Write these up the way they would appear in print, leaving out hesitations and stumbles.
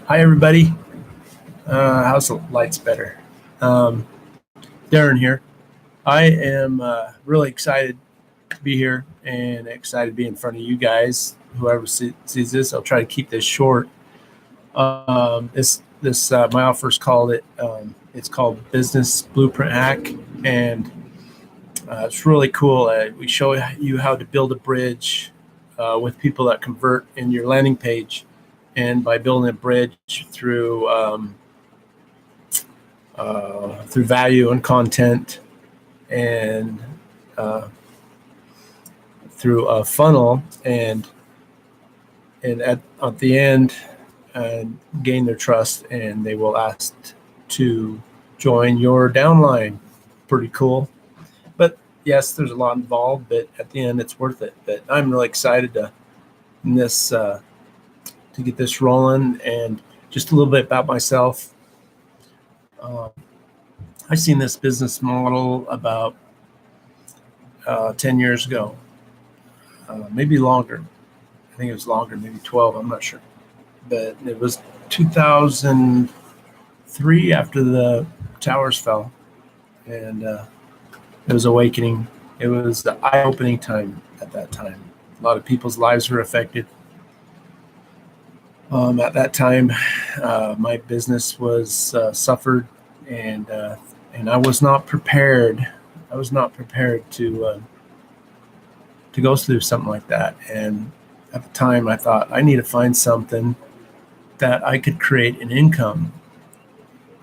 Hi, everybody. How's the lights better? Um, Darren here. I am really excited to be here and excited to be in front of you guys. Whoever sees this, I'll try to keep this short. This my offers called it. It's called Business Blueprint Hack, and it's really cool. We show you how to build a bridge with people that convert in your landing page, and by building a bridge through value and content and uh, through a funnel and at the end gain their trust, and they will ask to join your downline. Pretty cool. But yes, there's a lot involved, but at the end it's worth it. But I'm really excited to get this rolling. And just a little bit about myself. uh, I seen this business model about 10 years ago, maybe longer. I think it was longer, maybe 12. I'm not sure. But it was 2003 after the towers fell. And it was awakening. It was the eye opening time at that time. A lot of people's lives were affected. At that time, my business was suffered, and I was not prepared. I was not prepared to go through something like that. And at the time, I thought I need to find something that I could create an income.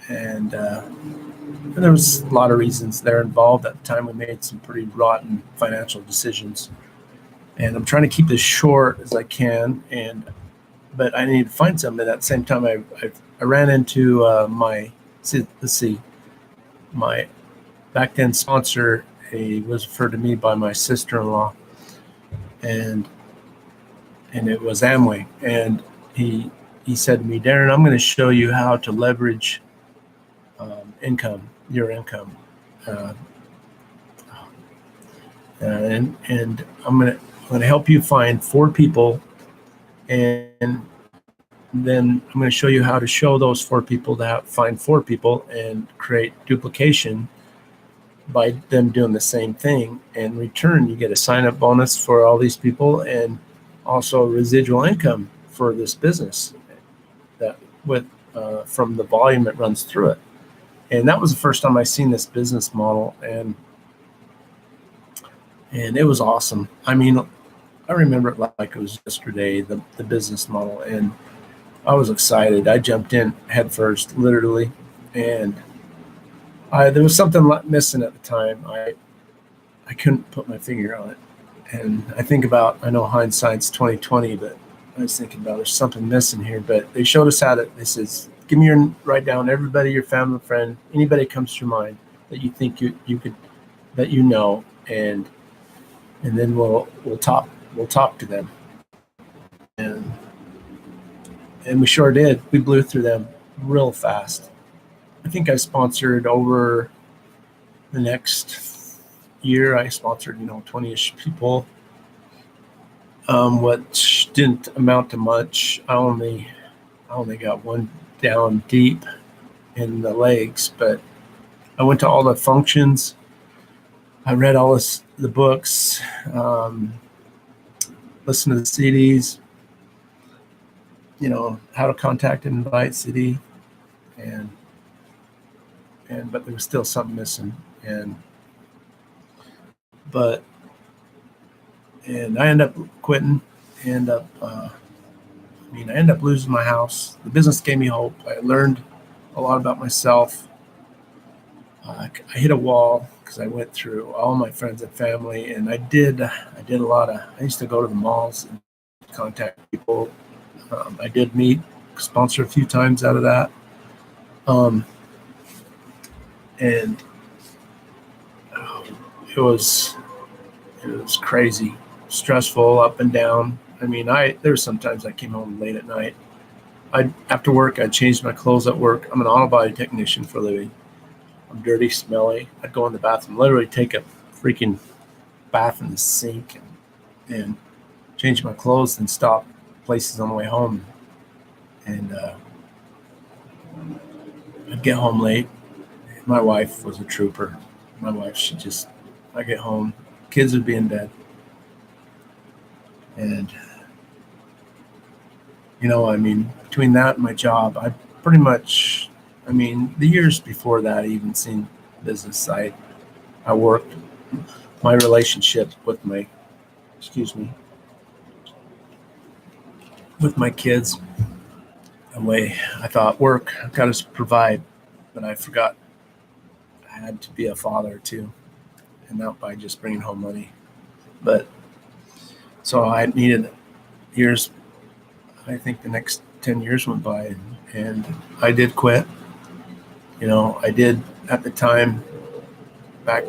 And there was a lot of reasons there involved. At the time, we made some pretty rotten financial decisions. And I'm trying to keep this short as I can. But I need to find something. At the same time, I ran into my back then sponsor. He was referred to me by my sister-in-law, and it was Amway. And he said to me, Darren, I'm going to show you how to leverage your income, uh, and I'm going to help you find four people, and then I'm going to show you how to show those four people to find four people and create duplication by them doing the same thing. In return, you get a sign-up bonus for all these people, and also residual income for this business that with from the volume that runs through it. And that was the first time I seen this business model, and it was awesome. I mean, I remember it like it was yesterday, the business model, and I was excited. I jumped in head first, literally, and there was something missing at the time. I couldn't put my finger on it, and I know hindsight's 2020, but I was thinking about there's something missing here. But they showed us how to. They says, give me write down everybody, your family, friend, anybody comes to your mind that you think you could, that and then we'll talk to them, and we sure did. We blew through them real fast. I think I sponsored over the next year. I sponsored 20-ish people, which didn't amount to much. I only got one down deep in the legs, but I went to all the functions. I read all the books, listened to the CDs, how to contact and invite city, and but there was still something missing, but I ended up quitting. I ended up losing my house. The business gave me hope. I learned a lot about myself. I hit a wall because I went through all my friends and family, and I did a lot of. I used to go to the malls and contact people. I did sponsor a few times out of that, and it was crazy, stressful, up and down. I mean, there were sometimes I came home late at night. After work, I'd change my clothes at work. I'm an auto body technician for a living. I'm dirty, smelly. I'd go in the bathroom, literally take a freaking bath in the sink, and change my clothes and stop places on the way home. And I'd get home late. My wife was a trooper. My wife, I get home, kids would be in bed. And, between that and my job, I pretty much, the years before that, I even seen business side. I worked my relationship with with my kids away. I thought work, I've got to provide, but I forgot I had to be a father too, and not by just bringing home money. But so I needed years. I think the next 10 years went by, and I did quit. I did at the time back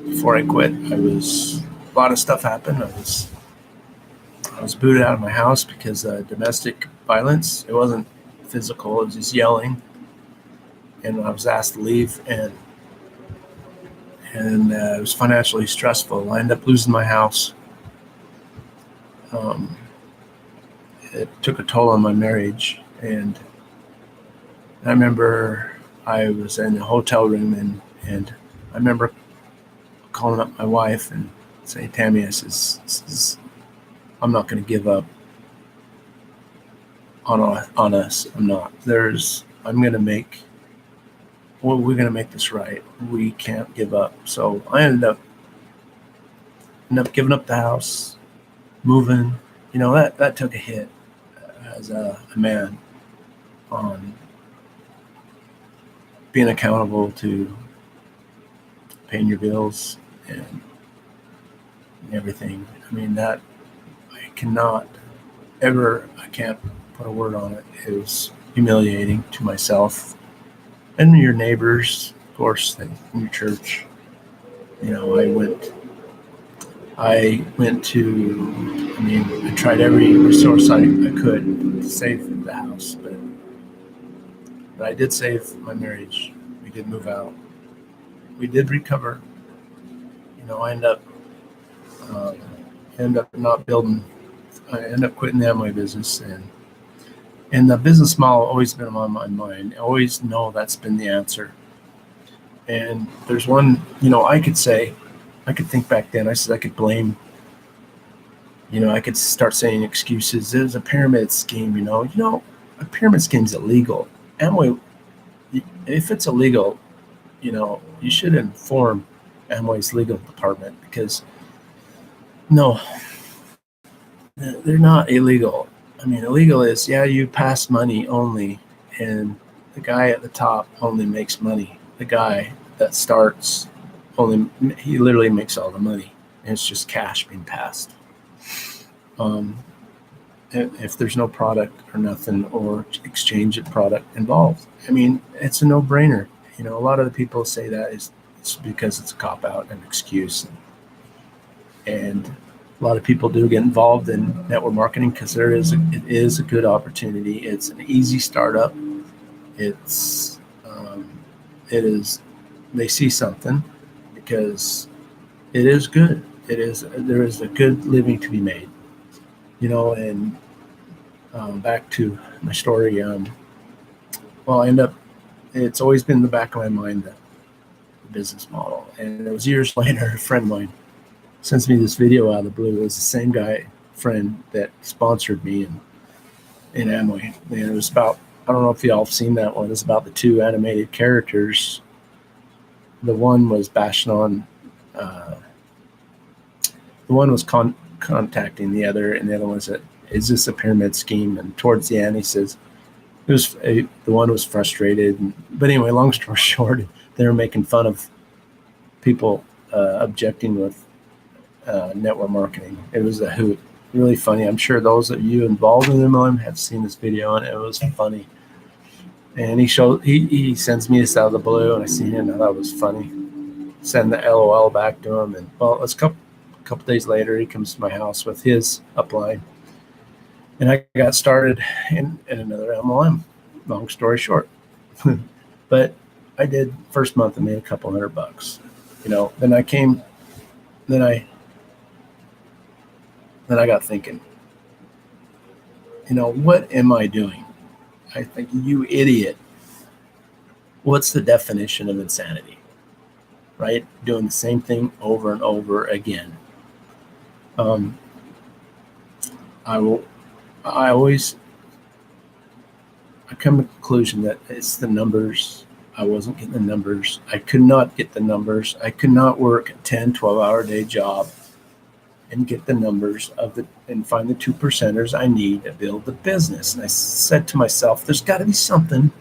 before I quit. A lot of stuff happened. I was booted out of my house because of domestic violence. It wasn't physical; it was just yelling, and I was asked to leave, and it was financially stressful. I ended up losing my house. It took a toll on my marriage, and I remember I was in a hotel room, and I remember calling up my wife and saying, "Tammy, I'm not going to give up on us. I'm not. We're going to make this right. We can't give up." So I ended up giving up the house, moving. That took a hit as a man on being accountable to paying your bills and everything. That I can't put a word on it. It was humiliating to myself and your neighbors, of course, and your church. I tried every resource I could to save the house, but I did save my marriage. We did move out. We did recover. I end up not building. I end up quitting the Amway business, and the business model always been on my mind. I always know that's been the answer. And there's one, I could think back then. I said I could blame. I could start saying excuses. There's a pyramid scheme. A pyramid scheme is illegal. Amway, if it's illegal, you should inform Amway's legal department, because no, they're not illegal. Illegal is, you pass money only, and the guy at the top only makes money. The guy that starts he literally makes all the money, and it's just cash being passed. If there's no product or nothing or exchange of product involved, it's a no-brainer. A lot of the people say that it's because it's a cop-out, an excuse. And a lot of people do get involved in network marketing because it is a good opportunity. It's an easy startup. It is. They see something because it is good. There is a good living to be made. And back to my story. It's always been in the back of my mind, the business model. And it was years later, a friend of mine sends me this video out of the blue. It was the same friend that sponsored me in Amway. And it was about, I don't know if y'all have seen that one. It's about the two animated characters. The one was bashing on, the one was contacting the other, and the other one said, "Is this a pyramid scheme?" And towards the end, he says, the one was frustrated. But anyway, long story short, they were making fun of people objecting with network marketing. It was a hoot, really funny. I'm sure those of you involved in MLM have seen this video, and it was funny. And he sends me this out of the blue, and I seen it, and I thought it was funny. Send the LOL back to him, and it's a couple days later, he comes to my house with his upline, and I got started in another MLM. Long story short, but I did first month. I made a couple $100. Then I got thinking, what am I doing? I think, you idiot. What's the definition of insanity? Right? Doing the same thing over and over again. Um, I will. I always. I come to the conclusion that it's the numbers. I wasn't getting the numbers. I could not get the numbers. I could not work a 10, 12-hour day job and get the numbers of the and find the 2%ers I need to build the business. And I said to myself, there's got to be something.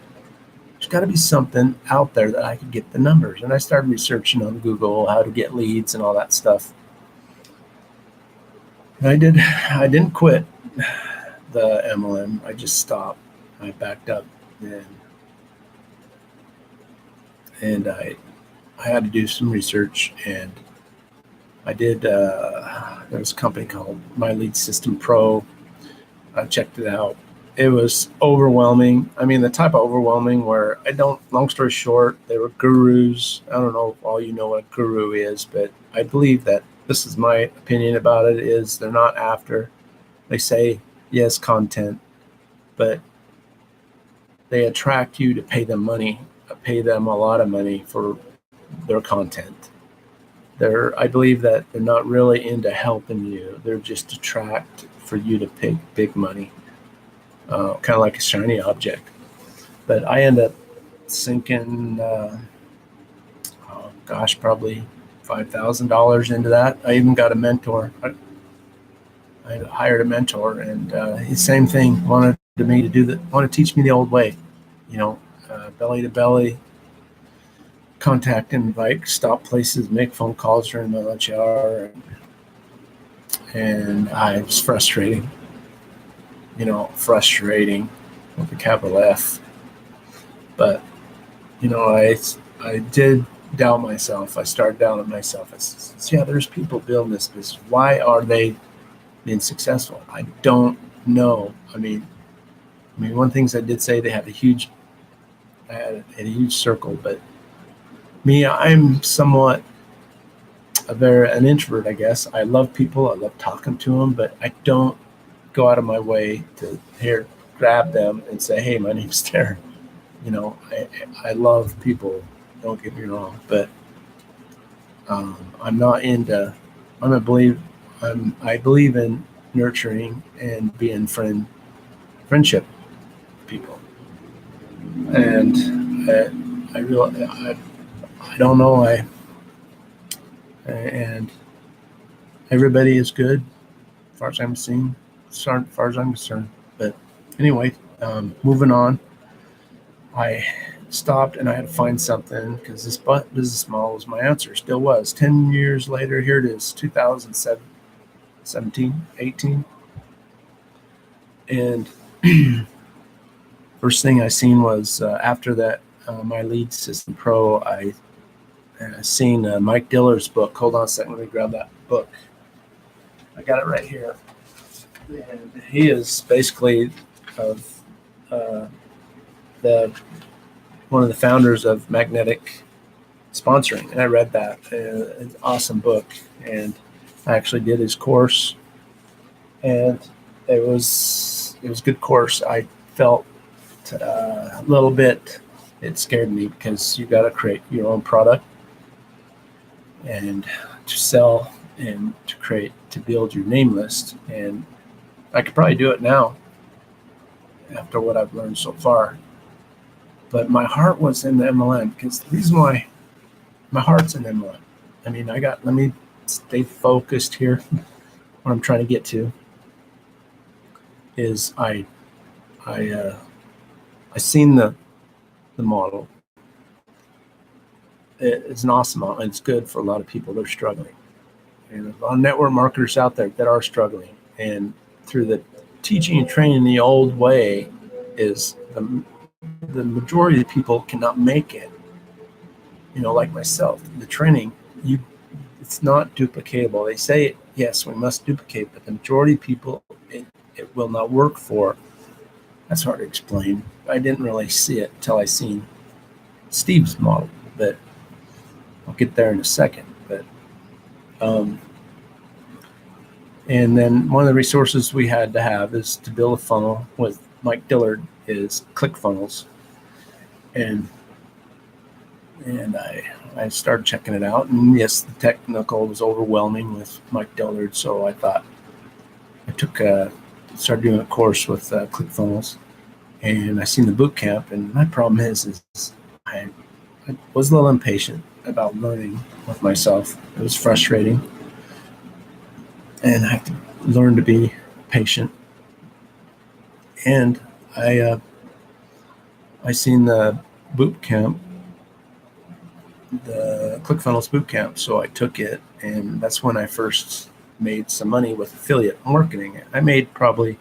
There's got to be something out there that I could get the numbers. And I started researching on Google how to get leads and all that stuff. And I didn't quit the MLM. I just stopped. I backed up and I had to do some research, and I did. There was a company called My Lead System Pro. I checked it out. It was overwhelming. I mean, the type of overwhelming where long story short, they were gurus. I don't know if all you know what a guru is, but I believe that this is my opinion about it is they're not after. They say, yes, content, but they attract you to pay them a lot of money for their content. I believe that they're not really into helping you. They're just attract for you to pay big money, kind of like a shiny object. But I end up sinking, probably $5,000 into that. I even got a mentor. I hired a mentor, and same thing. Wanted to teach me the old way, belly to belly, contact, invite, stop places, make phone calls during my lunch hour, and it was frustrating. Frustrating with a capital F. But I did doubt myself. I started doubting myself. I said, yeah, there's people building this business. Why are they being successful? I don't know. I mean, one of the things I did say, they have I had a huge circle, but me, I'm somewhat an introvert, I guess. I love people. I love talking to them, but I don't go out of my way to grab them and say, hey, my name's Darren. I love people. Don't get me wrong, but I'm not into. I believe in nurturing and being friendship people, and I don't know. And everybody is good, as far as I'm seeing, as far as I'm concerned. But anyway, moving on. I stopped and I had to find something because this business model was my answer. Still was. 10 years later, here it is, 2007, 17, 18. And first thing I seen was after that, My Lead System Pro, I seen Mike Diller's book. Hold on a second. Let me grab that book. I got it right here. And he is basically one of the founders of Magnetic Sponsoring, and I read that. An awesome book, and I actually did his course, and it was a good course. I felt a little bit. It scared me because you got to create your own product and to sell and to build your name list. And I could probably do it now after what I've learned so far. But my heart was in the MLM because the reason why my heart's in MLM. I mean, let me stay focused here. What I'm trying to get to is I seen the model. It's an awesome model. It's good for a lot of people. They're struggling. And there's a lot of network marketers out there that are struggling. And through the teaching and training the old way is the majority of the people cannot make it. Like myself, the training, it's not duplicatable. They say, yes, we must duplicate, but the majority of people, it will not work for. That's hard to explain. I didn't really see it until I seen Steve's model, but I'll get there in a second. But and then one of the resources we had to have is to build a funnel with Mike Dillard is ClickFunnels. And And I started checking it out. And yes, the technical was overwhelming with Mike Dillard. So I thought I started doing a course with ClickFunnels, and I seen the boot camp. And my problem is I was a little impatient about learning with myself. It was frustrating, and I have to learn to be patient. And I seen the boot camp, the ClickFunnels boot camp, so I took it, and that's when I first made some money with affiliate marketing. I made probably,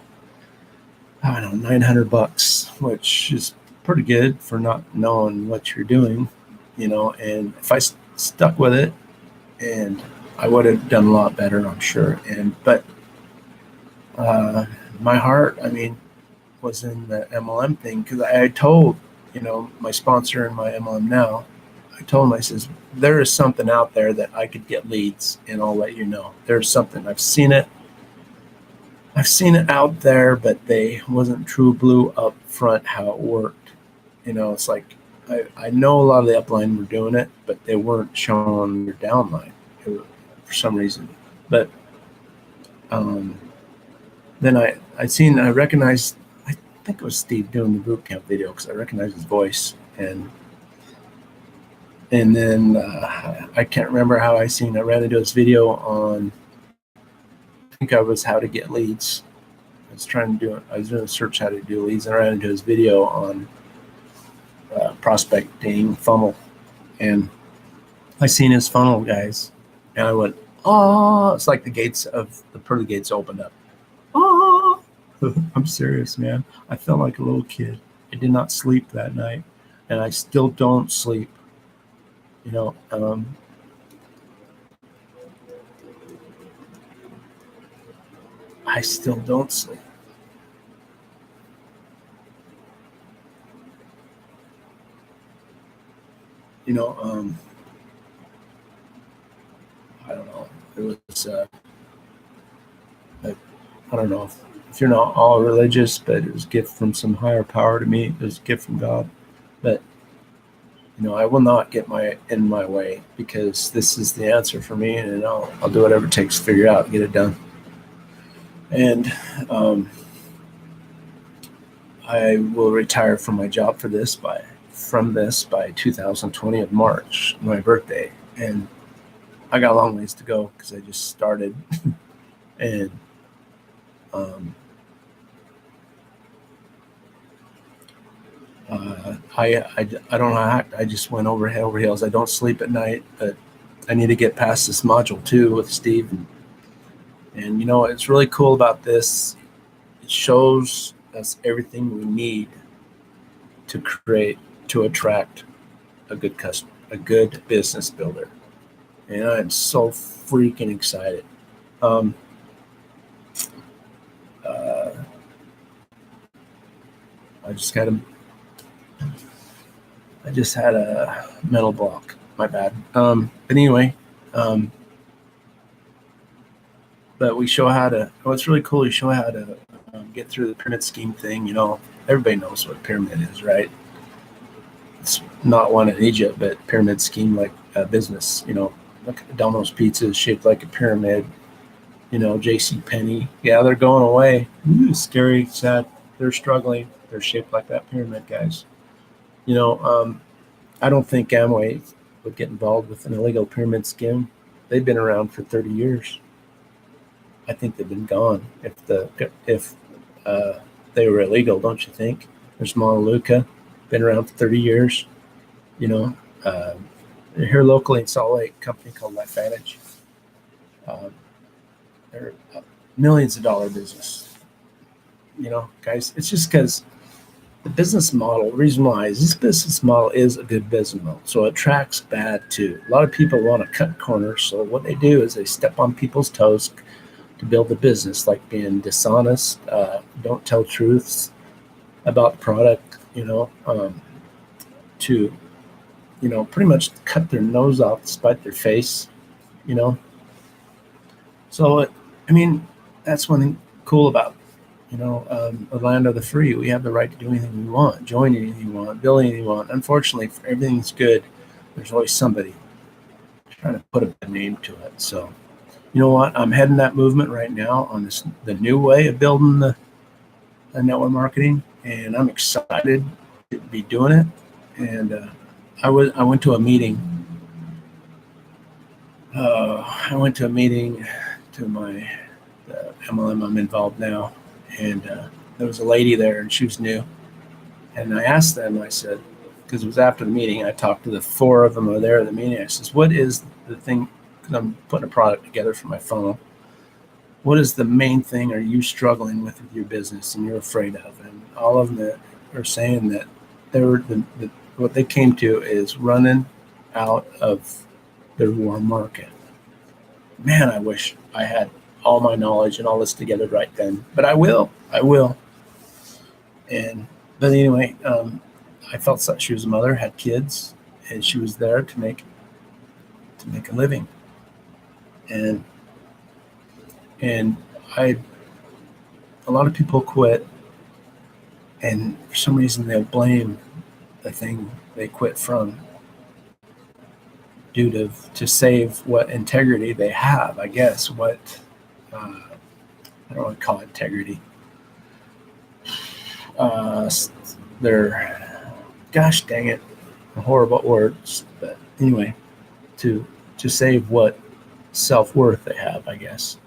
I don't know, $900, which is pretty good for not knowing what you're doing, and if I stuck with it, and I would have done a lot better, I'm sure. But my heart, was in the MLM thing, because I told, my sponsor in my MLM now, I told him, I says, there is something out there that I could get leads, and I'll let you know. There's something. I've seen it out there, but they wasn't true blue up front how it worked. It's like I know a lot of the upline were doing it, but they weren't showing your downline for some reason. But then I recognized, I think it was Steve doing the boot camp video, because I recognized his voice, and then I can't remember how I ran into his video on, I think I was how to get leads. I was doing a search how to do leads, and I ran into his video on prospecting funnel, and I seen his funnel, guys, and I went, oh, it's like the pearly gates opened up. Oh, I'm serious, man. I felt like a little kid. I did not sleep that night, and I still don't sleep. I still don't sleep. I don't know. It was, I don't know if you're not all religious, but it was a gift from some higher power to me. It was a gift from God. But, I will not get in my way, because this is the answer for me, and I'll do whatever it takes to figure it out and get it done. And I will retire from my job from this by 2020 of March, my birthday. And I got a long ways to go, because I just started. And I don't know. I just went over head over heels. I don't sleep at night, but I need to get past this module 2 with Steve. And what's really cool about this, it shows us everything we need to attract a good customer, a good business builder. And I'm so freaking excited. I just had a mental block. My bad. But anyway, but we show how to. What's really cool, we show how to get through the pyramid scheme thing. Everybody knows what pyramid is, right? It's not one in Egypt, but pyramid scheme, like a business. Like Domino's Pizza is shaped like a pyramid. J.C. Penney, yeah, they're going away. Ooh, scary, sad. They're struggling. They're shaped like that pyramid, guys. I don't think Amway would get involved with an illegal pyramid scheme. They've been around for 30 years. I think they've been gone if they were illegal, don't you think? There's Monteluca, been around for 30 years. They're here locally in Salt Lake, a company called LifeVantage. They're a millions of dollar business. Guys, it's just because the business model, the reason why is this business model is a good business model. So it attracts bad too. A lot of people want to cut corners. So what they do is they step on people's toes to build the business, like being dishonest, don't tell truths about the product, to, pretty much cut their nose off to spite their face, So, that's one thing cool about the land of the free. We have the right to do anything we want, join anything we want, build anything we want. Unfortunately, everything's good. there's always somebody trying to put a bad name to it. So, you know what? I'm heading that movement right now on the new way of building the network marketing, and I'm excited to be doing it. And I went to a meeting. I went to a meeting to the MLM I'm involved now, and there was a lady there, and she was new. And I asked them, I said, because it was after the meeting, I talked to the four of them who were there at the meeting. I says, what is the thing? Because I'm putting a product together for my funnel. What is the main thing are you struggling with your business and you're afraid of? And all of them are saying that they were what they came to is running out of their warm market. Man, I wish I had all my knowledge and all this together right then, but I will. But anyway, I felt that she was a mother, had kids, and she was there to make a living. And a lot of people quit, and for some reason they'll blame the thing they quit from due to save what integrity they have. I guess what I don't want to call it integrity. They're, gosh dang it, horrible words. But anyway, to save what self-worth they have, I guess.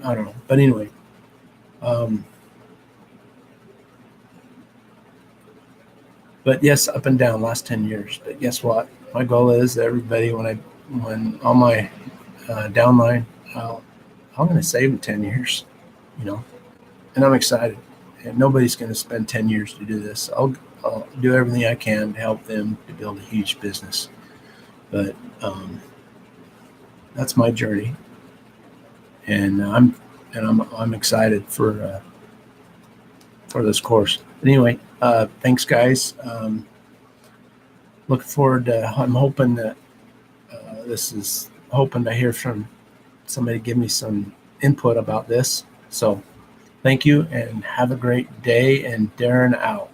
I don't know. But anyway, but yes, up and down last 10 years. But guess what? My goal is that everybody, when all my downline, I'm going to save in 10 years, and I'm excited. And nobody's going to spend 10 years to do this. I'll do everything I can to help them to build a huge business. But that's my journey, and I'm excited for this course. But anyway, thanks, guys. Looking forward to. I'm hoping that hoping to hear from somebody, give me some input about this. So, thank you, and have a great day. And Darren out.